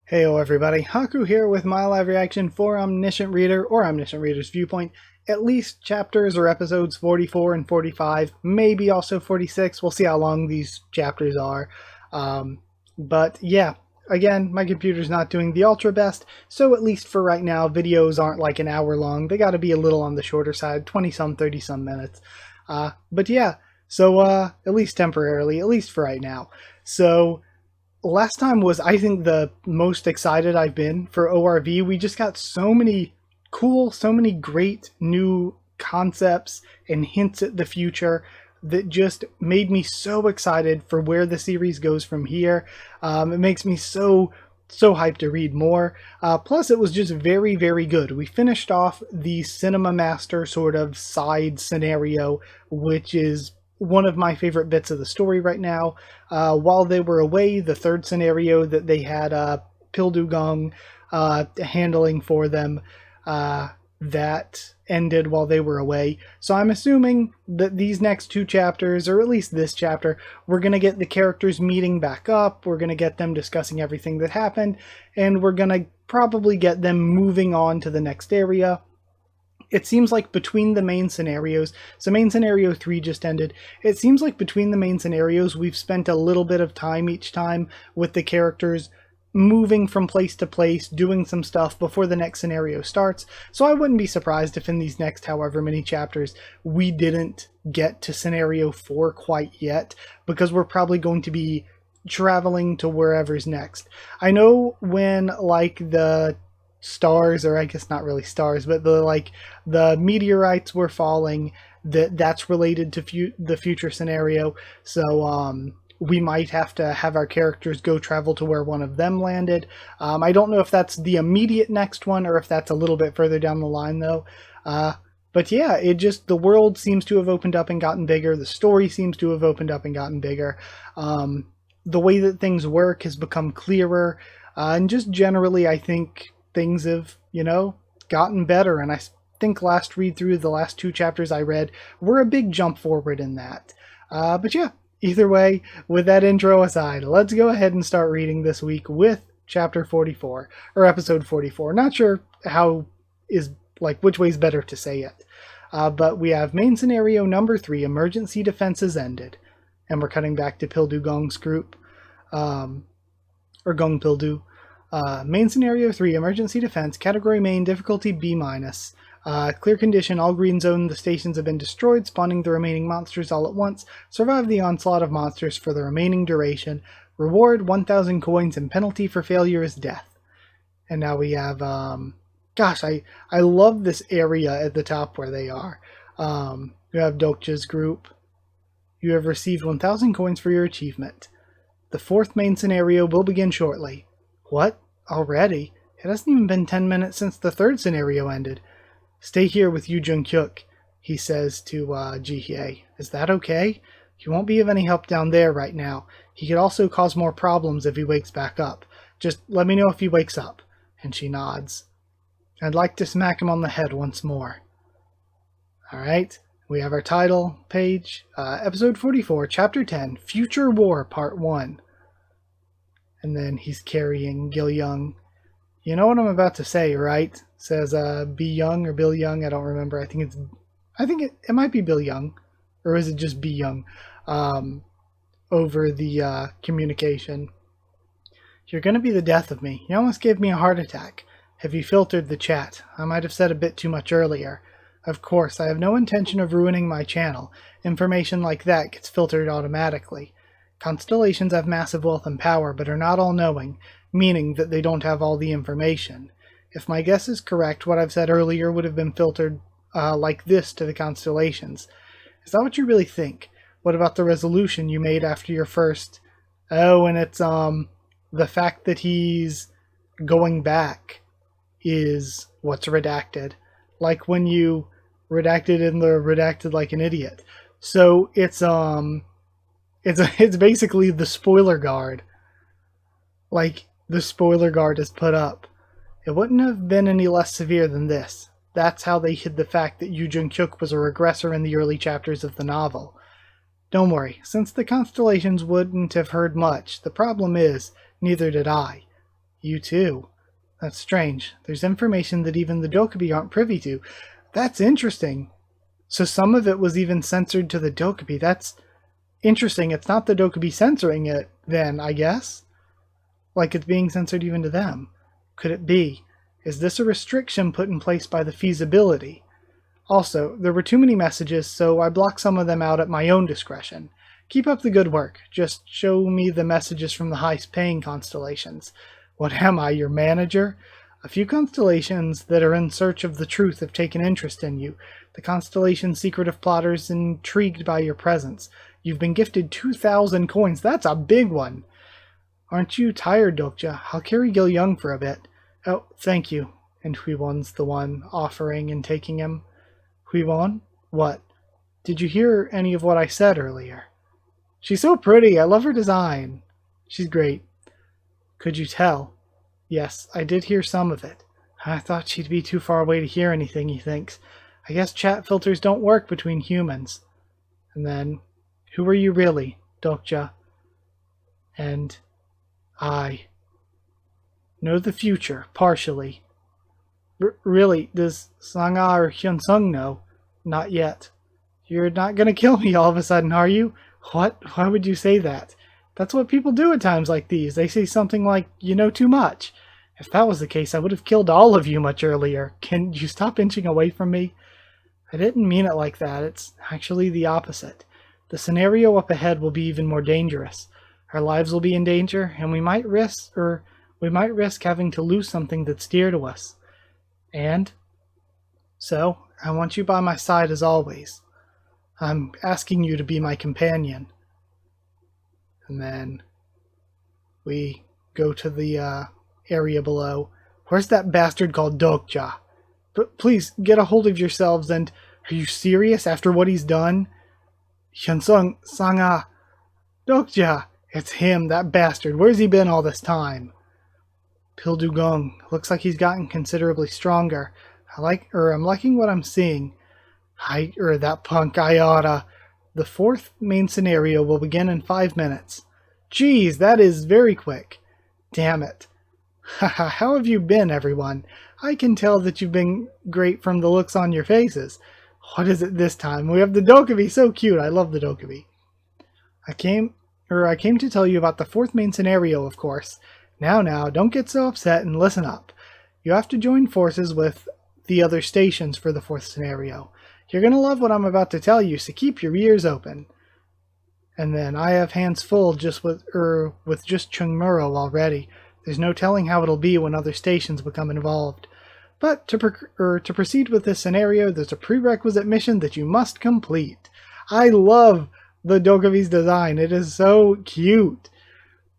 Heyo everybody, Haku here with my live reaction for Omniscient Reader, or Omniscient Reader's Viewpoint. At least chapters or episodes 44 and 45, maybe also 46, we'll see how long these chapters are. But yeah, again, my computer's not doing the ultra best, so at least for right now, videos aren't like an hour long. They gotta be a little on the shorter side, 20-some, 30-some minutes. But yeah, so at least temporarily, at least for right now. So last time was, I think, the most excited I've been for ORV. We just got so many cool, so many great new concepts and hints at the future that just made me so excited for where the series goes from here. It makes me so hyped to read more. Plus, it was just very, very good. We finished off the Cinema Master sort of side scenario, which is one of my favorite bits of the story right now. While they were away, the third scenario that they had Pildugong handling for them, that ended while they were away. So I'm assuming that these next two chapters, or at least this chapter, we're going to get the characters meeting back up, we're going to get them discussing everything that happened, and we're going to probably get them moving on to the next area. It seems like between the main scenarios, so main scenario 3 just ended, it seems like between the main scenarios we've spent a little bit of time each time with the characters moving from place to place, doing some stuff before the next scenario starts. So I wouldn't be surprised if in these next however many chapters we didn't get to scenario 4 quite yet, because we're probably going to be traveling to wherever's next. I know when like the stars, or I guess not really stars, but the meteorites were falling, that's related to the future scenario. So we might have to have our characters go travel to where one of them landed. I don't know if that's the immediate next one or if that's a little bit further down the line though. But yeah, it just, the world seems to have opened up and gotten bigger. The story seems to have opened up and gotten bigger. The way that things work has become clearer. And just generally, I think things have, gotten better. And I think last read through, the last two chapters I read were a big jump forward in that. But yeah, either way, with that intro aside, let's go ahead and start reading this week with chapter 44, or episode 44. Not sure which way is better to say it. But we have main scenario number 3, emergency defenses ended. And we're cutting back to Pildugong's group, or Gong Pildu. Main scenario 3, emergency defense, category main, difficulty B-. Clear condition, all green zone, the stations have been destroyed, spawning the remaining monsters all at once. Survive the onslaught of monsters for the remaining duration. Reward 1,000 coins and penalty for failure is death. And now we have, gosh, I love this area at the top where they are. You have Dokja's group. You have received 1,000 coins for your achievement. The fourth main scenario will begin shortly. What? Already? It hasn't even been 10 minutes since the third scenario ended. Stay here with Yu Jung-kyuk, he says to Ji-hye. Is that okay? He won't be of any help down there right now. He could also cause more problems if he wakes back up. Just let me know if he wakes up. And she nods. I'd like to smack him on the head once more. Alright, we have our title page. Episode 44, Chapter 10, Future War, Part 1. And then he's carrying Gil Young. You know what I'm about to say, right? Says B Young or Bill Young, I don't remember. I think it might be Bill Young, or is it just B Young? Over the communication. You're gonna be the death of me. You almost gave me a heart attack. Have you filtered the chat? I might have said a bit too much earlier. Of course, I have no intention of ruining my channel. Information like that gets filtered automatically. Constellations have massive wealth and power, but are not all-knowing, meaning that they don't have all the information. If my guess is correct, what I've said earlier would have been filtered like this to the constellations. Is that what you really think? What about the resolution you made after your first... Oh, and it's the fact that he's going back is what's redacted. Like when you redacted in the redacted like an idiot. So it's basically the spoiler guard. Like, the spoiler guard is put up. It wouldn't have been any less severe than this. That's how they hid the fact that Yu Jung-kyuk was a regressor in the early chapters of the novel. Don't worry, since the constellations wouldn't have heard much, the problem is, neither did I. You too. That's strange. There's information that even the Dokubi aren't privy to. That's interesting. So some of it was even censored to the Dokubi. That's interesting. It's not the Dokubi censoring it, then, I guess? Like it's being censored even to them. Could it be? Is this a restriction put in place by the feasibility? Also, there were too many messages, so I blocked some of them out at my own discretion. Keep up the good work. Just show me the messages from the highest-paying constellations. What am I, your manager? A few constellations that are in search of the truth have taken interest in you. The constellation's secretive plotters intrigued by your presence. You've been gifted 2,000 coins. That's a big one. Aren't you tired, Dokja? I'll carry Gil Young for a bit. Oh, thank you. And Huiwon's the one offering and taking him. Huiwon? What? Did you hear any of what I said earlier? She's so pretty. I love her design. She's great. Could you tell? Yes, I did hear some of it. I thought she'd be too far away to hear anything, he thinks. I guess chat filters don't work between humans. And then, who are you really, Dokja? And I know the future, partially. Really, does Sangha or Hyunsung know? Not yet. You're not gonna kill me all of a sudden, are you? What? Why would you say that? That's what people do at times like these. They say something like, you know too much. If that was the case, I would have killed all of you much earlier. Can you stop inching away from me? I didn't mean it like that. It's actually the opposite. The scenario up ahead will be even more dangerous. Our lives will be in danger, and we might risk having to lose something that's dear to us. And so, I want you by my side as always. I'm asking you to be my companion. And then we go to the area below. Where's that bastard called Dokja? But please, get a hold of yourselves and... Are you serious after what he's done? Hyunsung, Sangha, Dokja! It's him, that bastard. Where's he been all this time? Pildugong. Looks like he's gotten considerably stronger. I'm liking what I'm seeing. That punk Iota. The fourth main scenario will begin in 5 minutes. Geez, that is very quick. Damn it. Haha, how have you been, everyone? I can tell that you've been great from the looks on your faces. What is it this time? We have the Dokubi, so cute. I love the Dokubi. I came to tell you about the fourth main scenario, of course. Now, don't get so upset and listen up. You have to join forces with the other stations for the fourth scenario. You're gonna love what I'm about to tell you, so keep your ears open. And then I have hands full just with just Chungmuro already. There's no telling how it'll be when other stations become involved. But to proceed with this scenario, there's a prerequisite mission that you must complete. I love the Dokubi's design. It is so cute.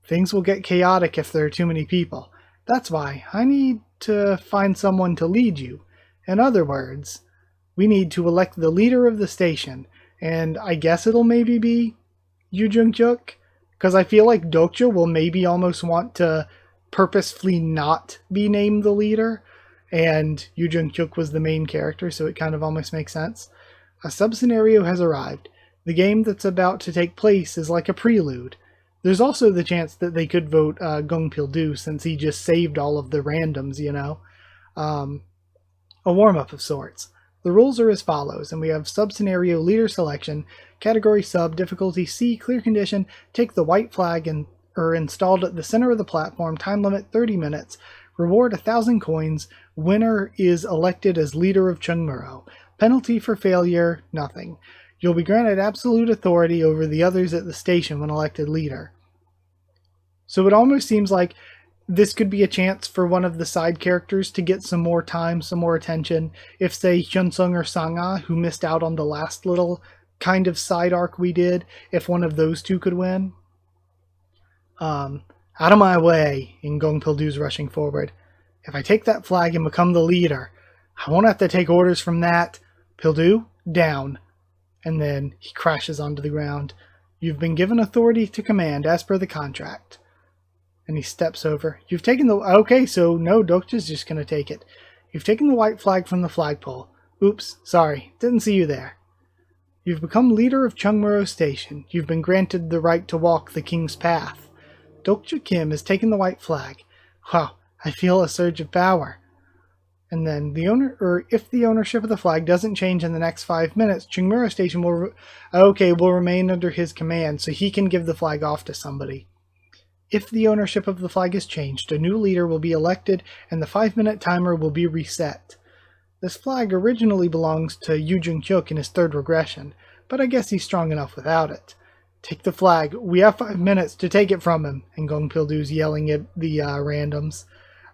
Things will get chaotic if there are too many people. That's why I need to find someone to lead you. In other words, we need to elect the leader of the station, and I guess it'll maybe be Yu Jung-hyuk, because I feel like Dokja will maybe almost want to purposefully not be named the leader, and Yu Jung-hyuk was the main character, so it kind of almost makes sense. A sub-scenario has arrived. The game that's about to take place is like a prelude. There's also the chance that they could vote Gong Pil-du, since he just saved all of the randoms, you know. A warm-up of sorts. The rules are as follows, and we have sub-scenario leader selection, category sub, difficulty C, clear condition, take the white flag and installed at the center of the platform, time limit 30 minutes, reward 1,000 coins, winner is elected as leader of Chungmuro. Penalty for failure, nothing. You'll be granted absolute authority over the others at the station when elected leader. So it almost seems like this could be a chance for one of the side characters to get some more time, some more attention. If, say, Hyunsung or Sangha, who missed out on the last little kind of side arc we did, if one of those two could win. Out of my way, and Gong Pil-du's rushing forward. If I take that flag and become the leader, I won't have to take orders from that. Pil-du, down. And then he crashes onto the ground. You've been given authority to command as per the contract. And he steps over. You've taken the... Okay, so no, Dokja's just going to take it. You've taken the white flag from the flagpole. Oops, sorry, didn't see you there. You've become leader of Chungmuro Station. You've been granted the right to walk the king's path. Dokja Kim has taken the white flag. Wow, I feel a surge of power. And then if the ownership of the flag doesn't change in the next 5 minutes, Chungmuro Station will remain under his command, so he can give the flag off to somebody. If the ownership of the flag is changed, a new leader will be elected and the 5-minute timer will be reset. This flag originally belongs to Yu Jung-hyuk in his third regression, but I guess he's strong enough without it. Take the flag. We have 5 minutes to take it from him. And Gong Pil-du's yelling at the randoms.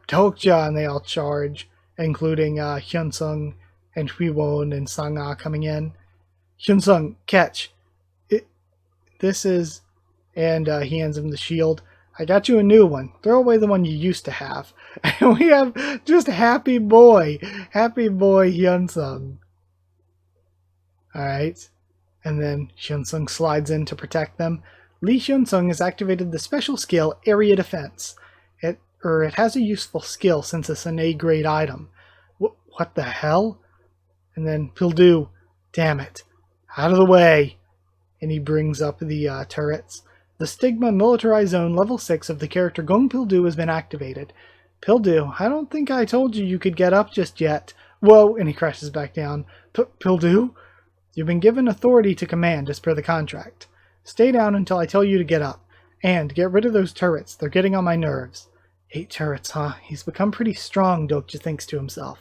Tokja, and they all charge, including Hyun-sung and Hui-won and Sang-ah coming in. Hyun-sung, catch. This is... And he hands him the shield. I got you a new one. Throw away the one you used to have. And we have just Happy Boy Hyun-sung. Alright. And then Hyun-sung slides in to protect them. Lee Hyun-sung has activated the special skill Area Defense. It has a useful skill since it's an A-grade item. What the hell? And then Pil-du, damn it. Out of the way. And he brings up the turrets. The Stigma Militarized Zone Level 6 of the character Gong Pil-du has been activated. Pil-du, I don't think I told you could get up just yet. Whoa, and he crashes back down. Pil-du? You've been given authority to command as per the contract. Stay down until I tell you to get up. And get rid of those turrets. They're getting on my nerves. 8 turrets, huh? He's become pretty strong, Dokja thinks to himself.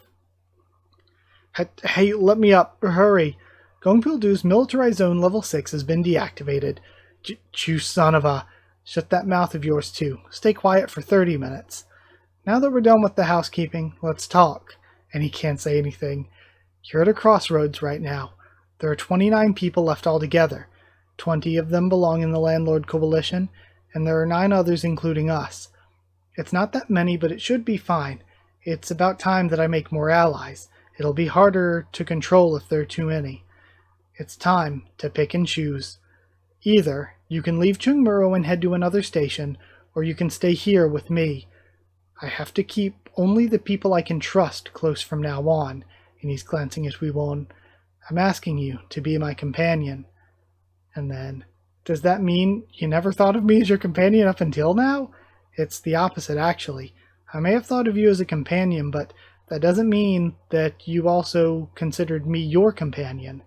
Hey, let me up. Hurry. Gong Pil-du's Militarized Zone Level 6 has been deactivated. You son of a... Shut that mouth of yours too. Stay quiet for 30 minutes. Now that we're done with the housekeeping, let's talk. And he can't say anything. You're at a crossroads right now. There are 29 people left altogether. 20 of them belong in the Landlord Coalition, and there are 9 others including us. It's not that many, but it should be fine. It's about time that I make more allies. It'll be harder to control if there are too many. It's time to pick and choose. Either you can leave Chungmuro and head to another station, or you can stay here with me. I have to keep only the people I can trust close from now on, and he's glancing at Hui-won. I'm asking you to be my companion. And then, does that mean you never thought of me as your companion up until now? It's the opposite, actually. I may have thought of you as a companion, but that doesn't mean that you also considered me your companion.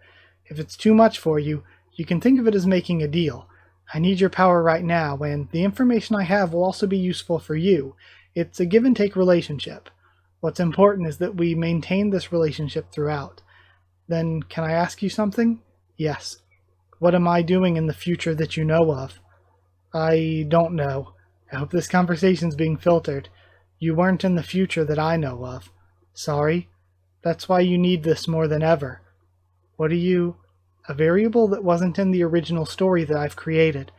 If it's too much for you, you can think of it as making a deal. I need your power right now, and the information I have will also be useful for you. It's a give-and-take relationship. What's important is that we maintain this relationship throughout. Then, can I ask you something? Yes. What am I doing in the future that you know of? I don't know. I hope this conversation's being filtered. You weren't in the future that I know of. Sorry. That's why you need this more than ever. What are you... A variable that wasn't in the original story that I've created.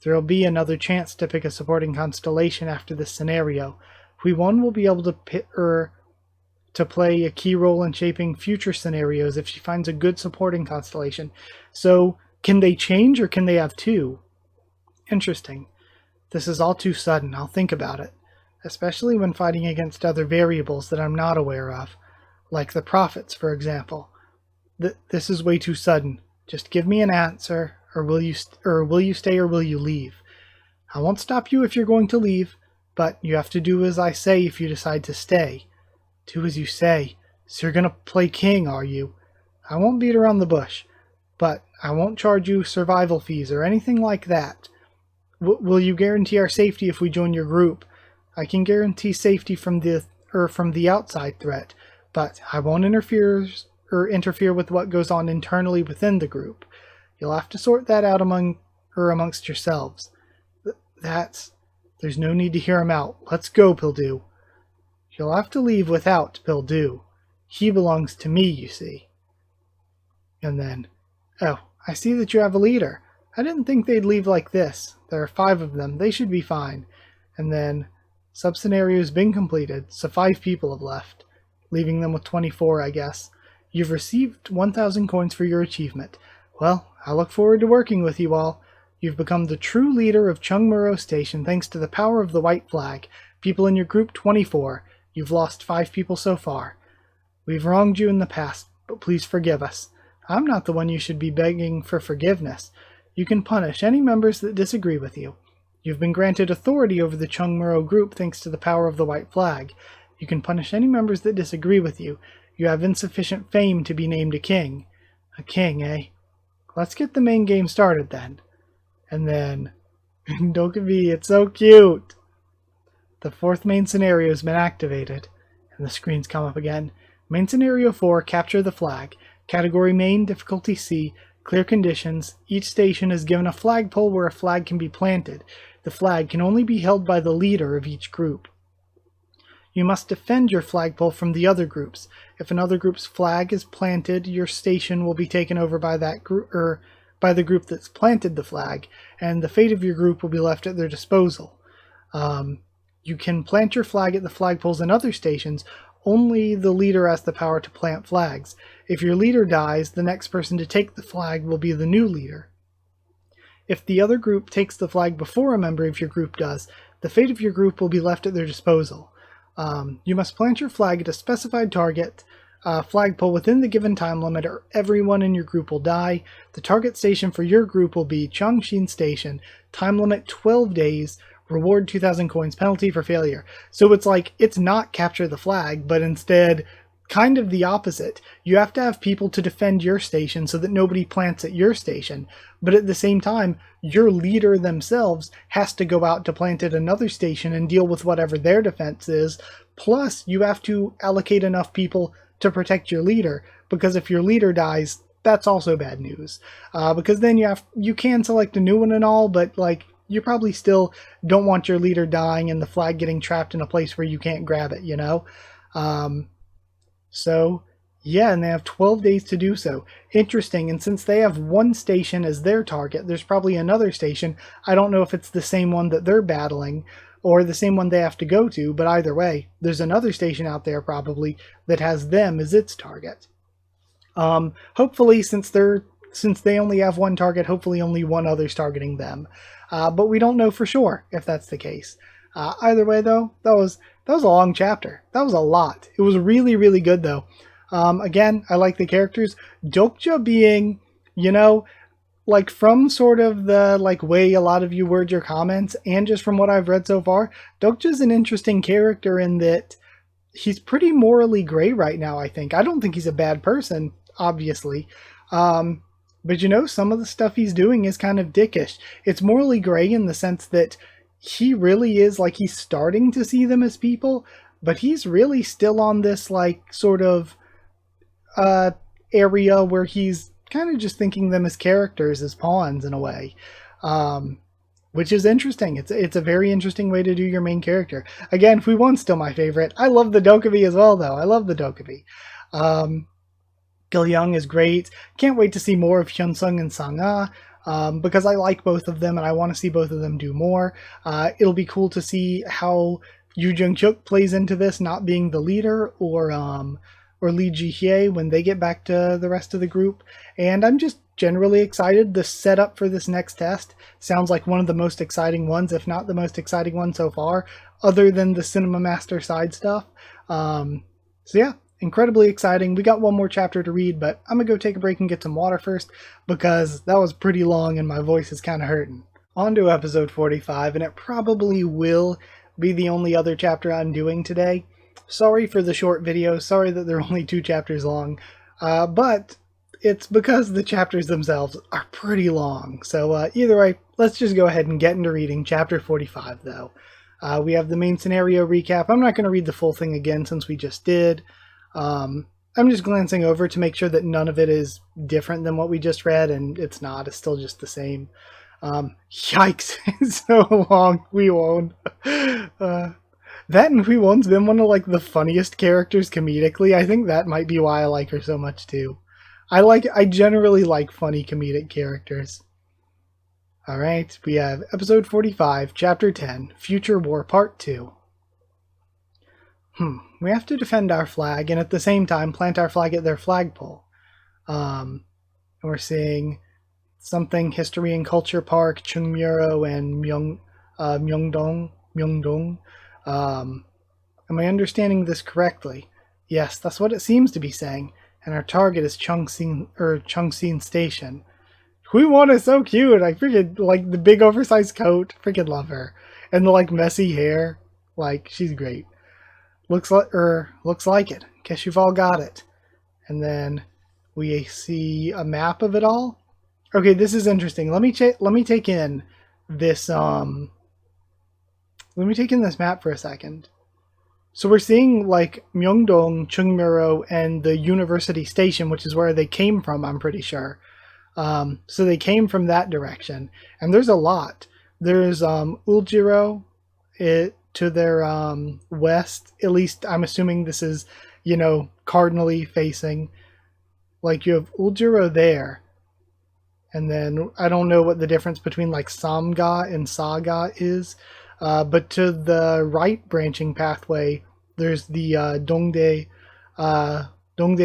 There'll be another chance to pick a supporting constellation after this scenario. Hui-won will be able to play a key role in shaping future scenarios if she finds a good supporting constellation. So, can they change or can they have 2? Interesting. This is all too sudden. I'll think about it. Especially when fighting against other variables that I'm not aware of. Like the prophets, for example. This is way too sudden. Just give me an answer, or will you stay or will you leave? I won't stop you if you're going to leave, but you have to do as I say if you decide to stay. Do as you say. So you're gonna play king, are you? I won't beat around the bush, but I won't charge you survival fees or anything like that. Will you guarantee our safety if we join your group? I can guarantee safety from the outside threat, but I won't interfere with what goes on internally within the group. You'll have to sort that out amongst yourselves. There's no need to hear him out. Let's go, Pil-du. You'll have to leave without Pil-du. He belongs to me, you see. And then, oh, I see that you have a leader. I didn't think they'd leave like this. There are 5 of them. They should be fine. And then, sub-scenario's been completed, so 5 people have left. Leaving them with 24, I guess. You've received 1,000 coins for your achievement. Well, I look forward to working with you all. You've become the true leader of Chungmuro Station thanks to the power of the white flag. People in your group 24. You've lost 5 people so far. We've wronged you in the past, but please forgive us. I'm not the one you should be begging for forgiveness. You can punish any members that disagree with you. You've been granted authority over the Chungmuro group thanks to the power of the white flag. You can punish any members that disagree with you. You have insufficient fame to be named a king. A king, eh? Let's get the main game started then. And then, Dokubi, it's so cute! The fourth main scenario has been activated. And the screens come up again. Main Scenario 4, Capture the Flag. Category Main, Difficulty C. Clear conditions. Each station is given a flagpole where a flag can be planted. The flag can only be held by the leader of each group. You must defend your flagpole from the other groups. If another group's flag is planted, your station will be taken over by that group, or by the group that's planted the flag, and the fate of your group will be left at their disposal. You can plant your flag at the flagpoles in other stations. Only the leader has the power to plant flags. If your leader dies, the next person to take the flag will be the new leader. If the other group takes the flag before a member of your group does, the fate of your group will be left at their disposal. You must plant your flag at a specified target flagpole within the given time limit, or everyone in your group will die. The target station for your group will be Changshin Station. Time limit 12 days. Reward 2,000 coins. Penalty for failure. So it's like, it's not capture the flag, but instead kind of the opposite. You have to have people to defend your station so that nobody plants at your station. But at the same time, your leader themselves has to go out to plant at another station and deal with whatever their defense is. Plus, you have to allocate enough people to protect your leader, because if your leader dies, that's also bad news. Because then you can select a new one and all, but like, you probably still don't want your leader dying and the flag getting trapped in a place where you can't grab it, you know? So, yeah, and they have 12 days to do so. Interesting, and since they have one station as their target, there's probably another station. I don't know if it's the same one that they're battling, or the same one they have to go to, but either way, there's another station out there probably that has them as its target. Hopefully, since they only have one target, hopefully only one other's targeting them. But we don't know for sure if that's the case. Either way, though, that was a long chapter. That was a lot. It was really, really good, though. Again, I like the characters. Dokja being, you know, like from sort of the like way a lot of you word your comments, and just from what I've read so far, Dokja's an interesting character in that he's pretty morally gray right now, I think. I don't think he's a bad person, obviously. But you know, some of the stuff he's doing is kind of dickish. It's morally gray in the sense that he really is like, he's starting to see them as people, but he's really still on this like sort of area where he's kind of just thinking them as characters, as pawns in a way, which is interesting. It's a very interesting way to do your main character. Again, Fuwon's still my favorite. I love the Dokubi as well, though. I love the Dokubi. Gil-young is great. Can't wait to see more of Hyunsung and Sang-ah, because I like both of them and I want to see both of them do more. It'll be cool to see how Yu Jung-chuk plays into this, not being the leader, or Lee Ji-hye when they get back to the rest of the group. And I'm just generally excited. The setup for this next test sounds like one of the most exciting ones, if not the most exciting one so far, other than the Cinema Master side stuff. So yeah, incredibly exciting. We got one more chapter to read, but I'm gonna go take a break and get some water first, because that was pretty long and my voice is kind of hurting. On to episode 45, and it probably will be the only other chapter I'm doing today. Sorry for the short video, sorry that they're only 2 chapters long, but it's because the chapters themselves are pretty long. So either way, let's just go ahead and get into reading chapter 45 though. We have the main scenario recap. I'm not going to read the full thing again since we just did. I'm just glancing over to make sure that none of it is different than what we just read, and it's not. It's still just the same. Yikes, it's so long. We won't. That and Hui-won's been one of like the funniest characters comedically. I think that might be why I like her so much too. I generally like funny comedic characters. Alright, we have episode 45, chapter 10, Future War Part 2. We have to defend our flag and at the same time plant our flag at their flagpole. We're seeing something History and Culture Park, Chungmuro, and Myeongdong. Am I understanding this correctly? Yes, that's what it seems to be saying. And our target is Chungsin Station. Huiwon is so cute. I freaking like the big oversized coat. Freaking love her. And the like messy hair. Like, she's great. Looks like it. Guess you've all got it. And then we see a map of it all. Okay, this is interesting. Let me take in this map for a second. So we're seeing like Myeongdong, Chungmuro, and the university station, which is where they came from, I'm pretty sure. So they came from that direction. And there's a lot. There's Uljiro to their west. At least I'm assuming this is, cardinally facing. Like you have Uljiro there. And then I don't know what the difference between like Samga and Saga is. But to the right branching pathway, there's the Dongdae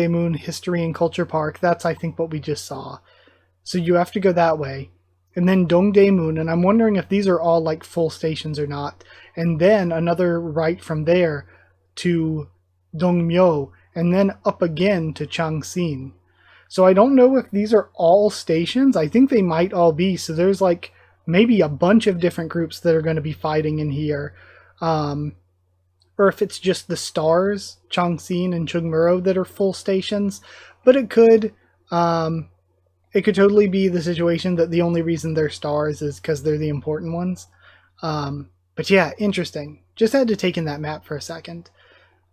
Moon History and Culture Park. That's, I think, what we just saw. So you have to go that way. And then Dongdae Moon, and I'm wondering if these are all like full stations or not. And then another right from there to Dongmyo, and then up again to Changsin. So I don't know if these are all stations. I think they might all be. So there's like maybe a bunch of different groups that are going to be fighting in here. Or if it's just the stars, Changsin and Chungmuro, that are full stations. But it could totally be the situation that the only reason they're stars is because they're the important ones. But yeah, interesting. Just had to take in that map for a second.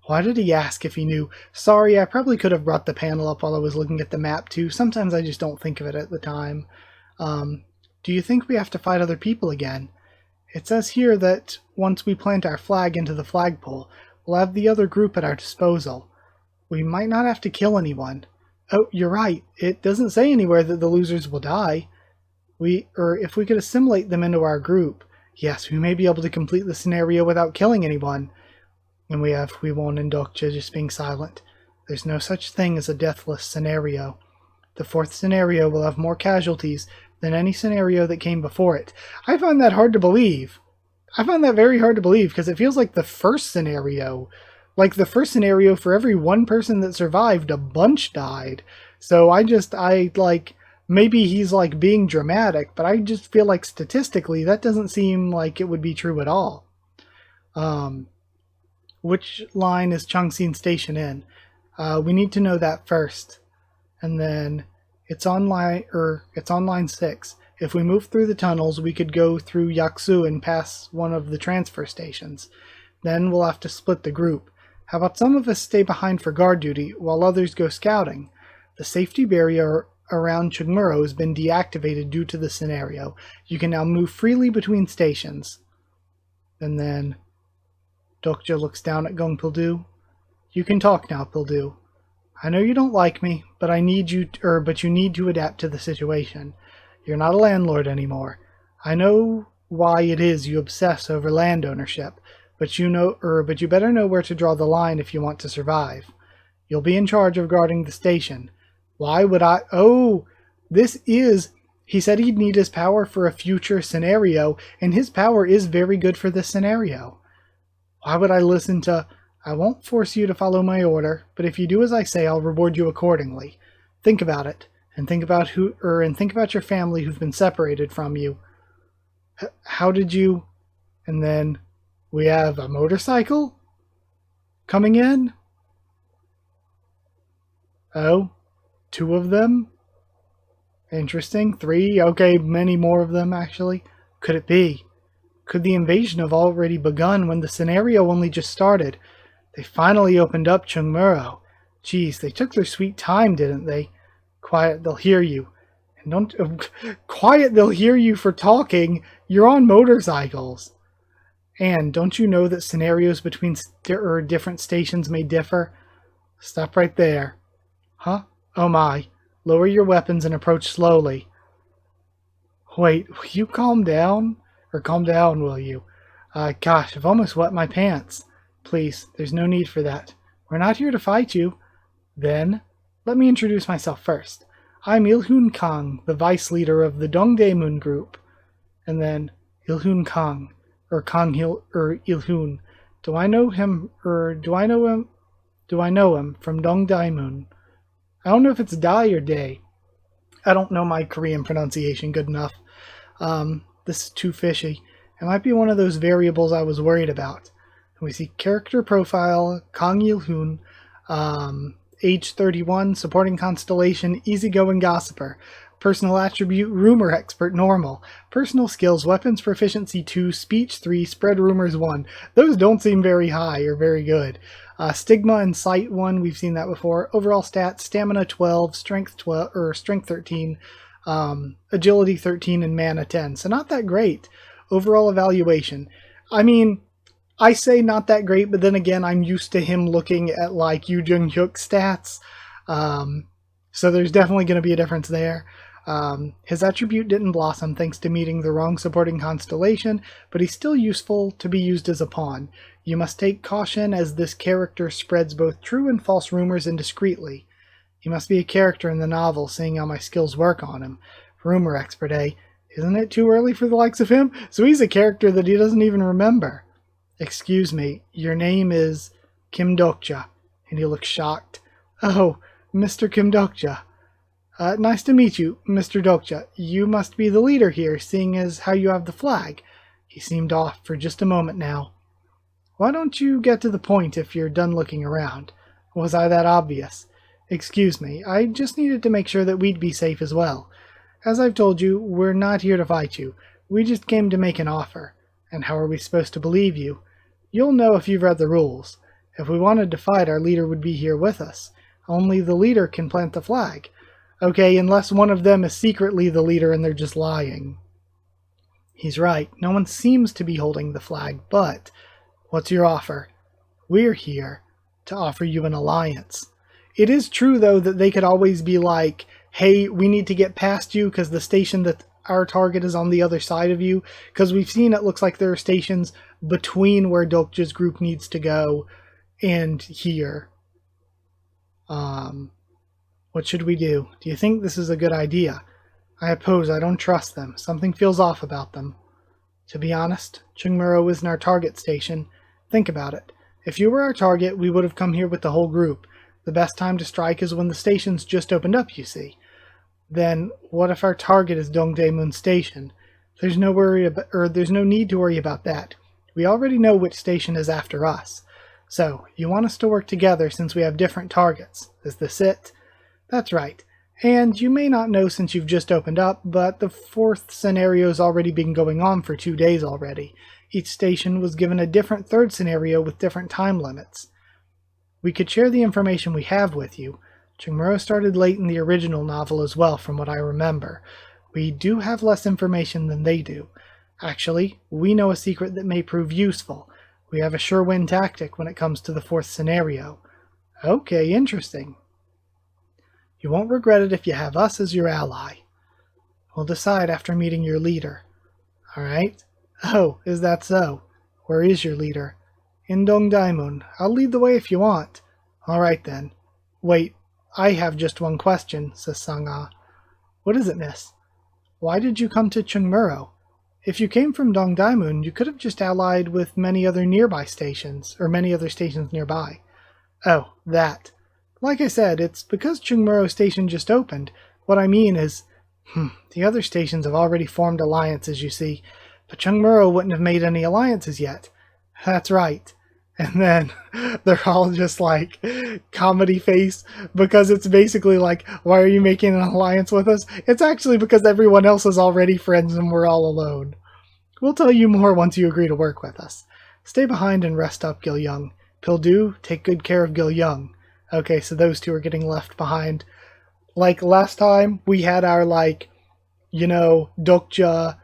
Why did he ask if he knew? Sorry, I probably could have brought the panel up while I was looking at the map too. Sometimes I just don't think of it at the time. Do you think we have to fight other people again? It says here that once we plant our flag into the flagpole, we'll have the other group at our disposal. We might not have to kill anyone. Oh, you're right. It doesn't say anywhere that the losers will die. If we could assimilate them into our group, yes, we may be able to complete the scenario without killing anyone. And we have Huiwon and Dokja just being silent. There's no such thing as a deathless scenario. The fourth scenario will have more casualties than any scenario that came before it. I find that hard to believe. I find that very hard to believe because it feels like the first scenario, for every one person that survived, a bunch died. So maybe he's like being dramatic, but I just feel like statistically that doesn't seem like it would be true at all. Which line is Changsin Station in? We need to know that first. And then it's on line 6. If we move through the tunnels, we could go through Yaksu and pass one of the transfer stations. Then we'll have to split the group. How about some of us stay behind for guard duty while others go scouting? The safety barrier around Chungmuro has been deactivated due to the scenario. You can now move freely between stations. And then Dokja looks down at Gung Pildu. You can talk now, Pildu. I know you don't like me, but you need to adapt to the situation. You're not a landlord anymore. I know why it is you obsess over land ownership, but you better know where to draw the line if you want to survive. You'll be in charge of guarding the station. Why would I? Oh, he said he'd need his power for a future scenario, and his power is very good for this scenario. Why would I listen to... I won't force you to follow my order, but if you do as I say, I'll reward you accordingly. Think about it, and think about your family who've been separated from you. How did you... And then we have a motorcycle coming in? Oh, 2 of them? Interesting. 3? Okay, many more of them, actually. Could it be? Could the invasion have already begun when the scenario only just started? They finally opened up Chungmuro. Geez, they took their sweet time, didn't they? Quiet, they'll hear you. And don't... quiet, they'll hear you for talking. You're on motorcycles. And don't you know that scenarios between different stations may differ? Stop right there. Huh? Oh my. Lower your weapons and approach slowly. Wait, will you calm down? Or calm down, will you? Gosh, I've almost wet my pants. Please, there's no need for that. We're not here to fight you. Then, let me introduce myself first. I'm Ilhoon Kang, the vice leader of the Dongdae Moon Group. And then, Ilhoon Kang, or Ilhoon. Do I know him from Dongdae Moon? I don't know if it's Dai or Day. I don't know my Korean pronunciation good enough. This is too fishy. It might be one of those variables I was worried about. We see character profile, Kang Il-hoon, age 31, supporting constellation, easygoing gossiper. Personal attribute, rumor expert, normal. Personal skills, weapons proficiency 2, speech 3, spread rumors 1. Those don't seem very high or very good. Stigma and sight 1, we've seen that before. Overall stats, stamina 12, strength 12, or strength 13, agility 13, and mana 10. So not that great. Overall evaluation. I mean, I say not that great, but then again, I'm used to him looking at like Yoo Jung-hyuk stats. So there's definitely going to be a difference there. His attribute didn't blossom thanks to meeting the wrong supporting constellation, but he's still useful to be used as a pawn. You must take caution as this character spreads both true and false rumors indiscreetly. He must be a character in the novel, seeing how my skills work on him. Rumor expert, eh? Isn't it too early for the likes of him? So he's a character that he doesn't even remember. Excuse me, your name is Kim Dokja. And he looks shocked. Oh, Mr. Kim Dokja. Nice to meet you, Mr. Dokja. You must be the leader here, seeing as how you have the flag. He seemed off for just a moment now. Why don't you get to the point if you're done looking around? Was I that obvious? Excuse me, I just needed to make sure that we'd be safe as well. As I've told you, we're not here to fight you. We just came to make an offer. And how are we supposed to believe you? You'll know if you've read the rules. If we wanted to fight, our leader would be here with us. Only the leader can plant the flag. Okay, unless one of them is secretly the leader and they're just lying. He's right. No one seems to be holding the flag, but what's your offer? We're here to offer you an alliance. It is true, though, that they could always be like, hey, we need to get past you because the station that our target is on the other side of you, because we've seen it looks like there are stations between where Dokja's group needs to go and here. What should we do? Do you think this is a good idea? I oppose. I don't trust them. Something feels off about them. To be honest, Chungmuro isn't our target station. Think about it. If you were our target, we would have come here with the whole group. The best time to strike is when the station's just opened up, you see. Then, what if our target is Dongdaemun Station? There's no need to worry about that. We already know which station is after us. So, you want us to work together since we have different targets. Is this it? That's right. And you may not know since you've just opened up, but the fourth scenario's already been going on for 2 days already. Each station was given a different third scenario with different time limits. We could share the information we have with you. Chungmuro started late in the original novel as well, from what I remember. We do have less information than they do. Actually, we know a secret that may prove useful. We have a sure win tactic when it comes to the fourth scenario. Okay, interesting. You won't regret it if you have us as your ally. We'll decide after meeting your leader. Alright? Oh, is that so? Where is your leader? In Dongdaemun. I'll lead the way if you want. Alright then. Wait, I have just one question, says Sang-ah. What is it, miss? Why did you come to Chungmuro? If you came from Dongdaemun, you could have just allied with many other nearby stations, or many other stations nearby. Oh, that. Like I said, it's because Chungmuro Station just opened. What I mean is, the other stations have already formed alliances, you see, but Chungmuro wouldn't have made any alliances yet. That's right. And then they're all just like, comedy face, because it's basically like, why are you making an alliance with us? It's actually because everyone else is already friends and we're all alone. We'll tell you more once you agree to work with us. Stay behind and rest up, Gil-young. Pildu, take good care of Gil-young. Okay, so those two are getting left behind. Like last time, we had our Dokja,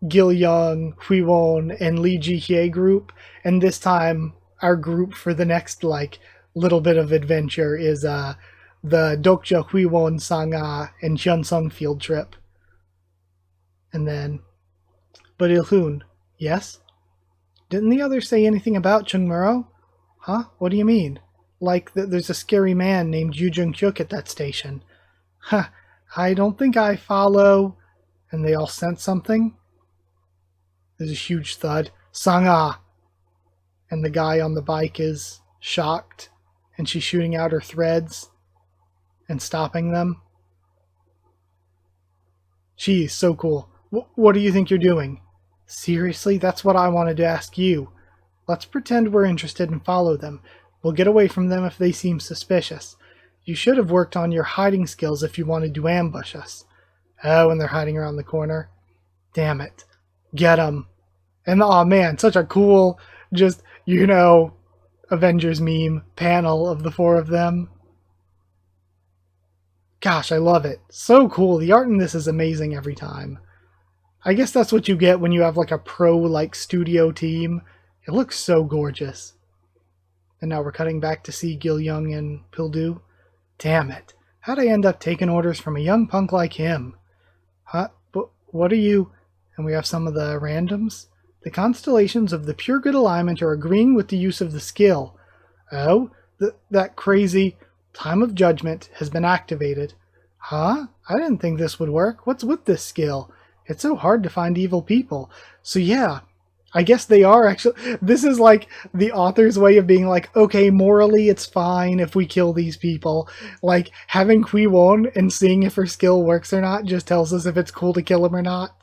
Gil-young, Huiwon, and Lee Ji-hye group, and this time our group for the next little bit of adventure is the Dokja, Huiwon, Sang-ah, and Hyunsung field trip. And then, but Il-hoon, yes? Didn't the others say anything about Chungmuro? Huh? What do you mean? Like there's a scary man named Yoo Jung-hyuk at that station. Huh, I don't think I follow. And they all sense something. There's a huge thud. Sang-ah! And the guy on the bike is shocked, and she's shooting out her threads and stopping them. She's so cool. What do you think you're doing? Seriously, that's what I wanted to ask you. Let's pretend we're interested and follow them. We'll get away from them if they seem suspicious. You should have worked on your hiding skills if you wanted to ambush us. Oh, and they're hiding around the corner. Damn it. Get 'em. And oh man, such a cool, just, Avengers meme panel of the four of them. Gosh, I love it. So cool. The art in this is amazing every time. I guess that's what you get when you have like a pro studio team. It looks so gorgeous. And now we're cutting back to see Gil Young and Pildu. Damn it. How'd I end up taking orders from a young punk like him? Huh? But what are you... And we have some of the randoms. The constellations of the pure good alignment are agreeing with the use of the skill. Oh? That crazy time of judgment has been activated. Huh? I didn't think this would work. What's with this skill? It's so hard to find evil people. So yeah, I guess they are actually... This is like the author's way of being like, okay, morally it's fine if we kill these people. Like, having Qui Won and seeing if her skill works or not just tells us if it's cool to kill him or not.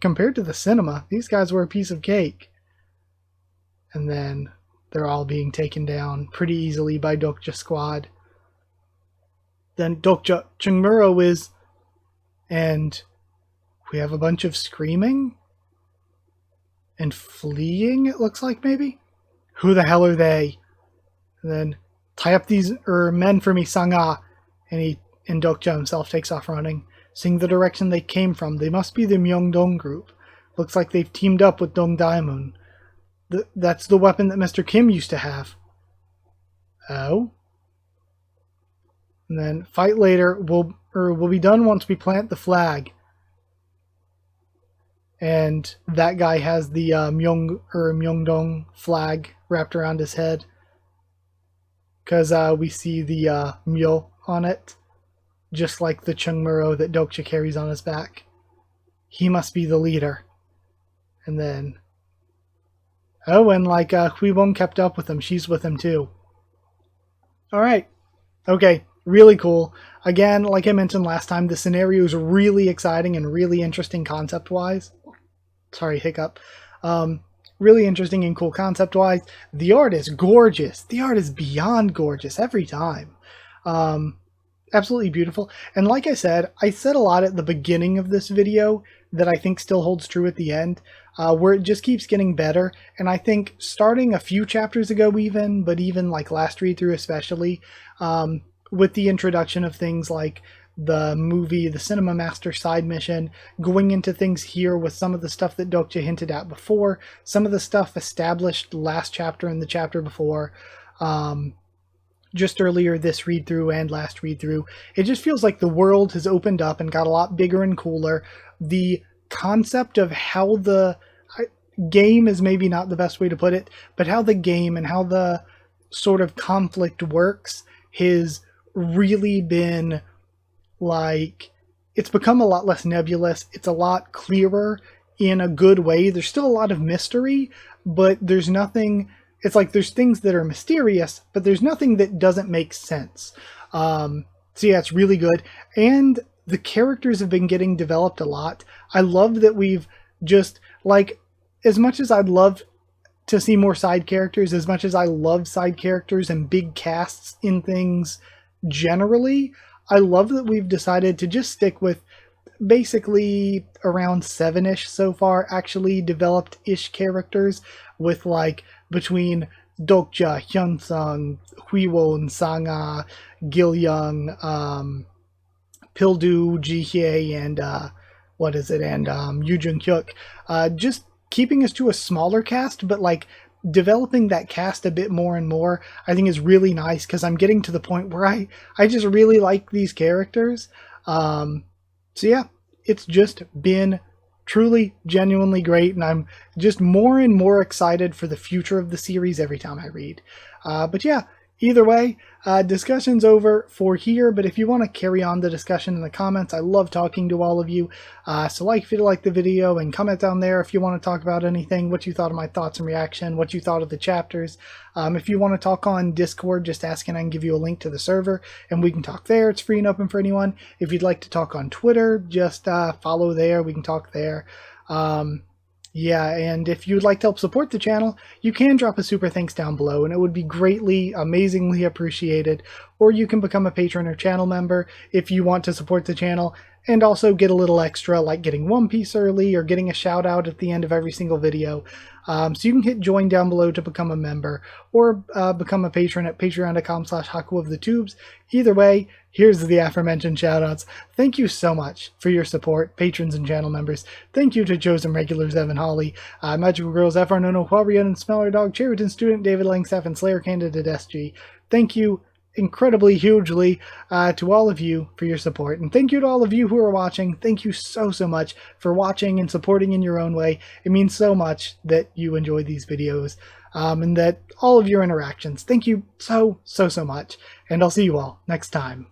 Compared to the cinema, these guys were a piece of cake. And then they're all being taken down pretty easily by Dokja Squad. Then Dokja Chungmuro is... And we have a bunch of screaming? And fleeing, it looks like, maybe? Who the hell are they? And then, tie up these men for me, Sangha. And Dokja himself takes off running. Seeing the direction they came from, they must be the Myeongdong group. Looks like they've teamed up with Dong Daemun. That's the weapon that Mr. Kim used to have. Oh? And then, fight later. We'll be done once we plant the flag. And that guy has the Myeongdong flag wrapped around his head. Because we see the Myo on it. Just like the Chungmuro that Dokja carries on his back. He must be the leader. And then... Oh, and Hui Won kept up with him. She's with him too. Alright. Okay. Really cool. Again, like I mentioned last time, the scenario is really exciting and really interesting concept-wise. Sorry, hiccup. Really interesting and cool concept-wise. The art is gorgeous. The art is beyond gorgeous every time. Absolutely beautiful. And like I said a lot at the beginning of this video that I think still holds true at the end, where it just keeps getting better. And I think starting a few chapters ago even, but even like last read through especially, with the introduction of things like the movie, the Cinema Master side mission, going into things here with some of the stuff that Dokja hinted at before, some of the stuff established last chapter and the chapter before, just earlier this read through and last read through. It just feels like the world has opened up and got a lot bigger and cooler. The concept of how the game is maybe not the best way to put it, but how the game and how the sort of conflict works has really been it's become a lot less nebulous. It's a lot clearer in a good way. There's still a lot of mystery, but there's nothing... It's like there's things that are mysterious, but there's nothing that doesn't make sense. So yeah, it's really good. And the characters have been getting developed a lot. I love that we've just, as much as I'd love to see more side characters, as much as I love side characters and big casts in things generally, I love that we've decided to just stick with basically around 7-ish so far actually developed-ish characters, with between Dokja, Hyunsung, Hui Won, Sangha, Gil Young, Pildu, Jihye, and Yoo Jung Hyuk. Just keeping us to a smaller cast, but developing that cast a bit more and more, I think is really nice, because I'm getting to the point where I just really like these characters. So yeah, it's just been truly, genuinely great, and I'm just more and more excited for the future of the series every time I read. But yeah, Either way, discussion's over for here, but if you want to carry on the discussion in the comments, I love talking to all of you. So if you like the video, and comment down there if you want to talk about anything, what you thought of my thoughts and reaction, what you thought of the chapters. If you want to talk on Discord, just ask and I can give you a link to the server, and we can talk there. It's free and open for anyone. If you'd like to talk on Twitter, just follow there. We can talk there. Yeah, and if you'd like to help support the channel, you can drop a super thanks down below, and it would be greatly, amazingly appreciated. Or you can become a patron or channel member if you want to support the channel, and also get a little extra, like getting One Piece early or getting a shout out at the end of every single video. So you can hit join down below to become a member, or become a patron at patreon.com/HakuOfTheTubes. Either way, here's the aforementioned shoutouts. Thank you so much for your support, patrons and channel members. Thank you to chosen regulars Evan Holly, Magical Girls F. Arnono, Quabrian and Smeller Dog, Cheriton Student, David Langstaff, and Slayer Candidate SG. Thank you incredibly hugely to all of you for your support, and thank you to all of you who are watching. Thank you so much for watching and supporting in your own way. It means so much that you enjoy these videos, and that all of your interactions. Thank you so much, and I'll see you all next time.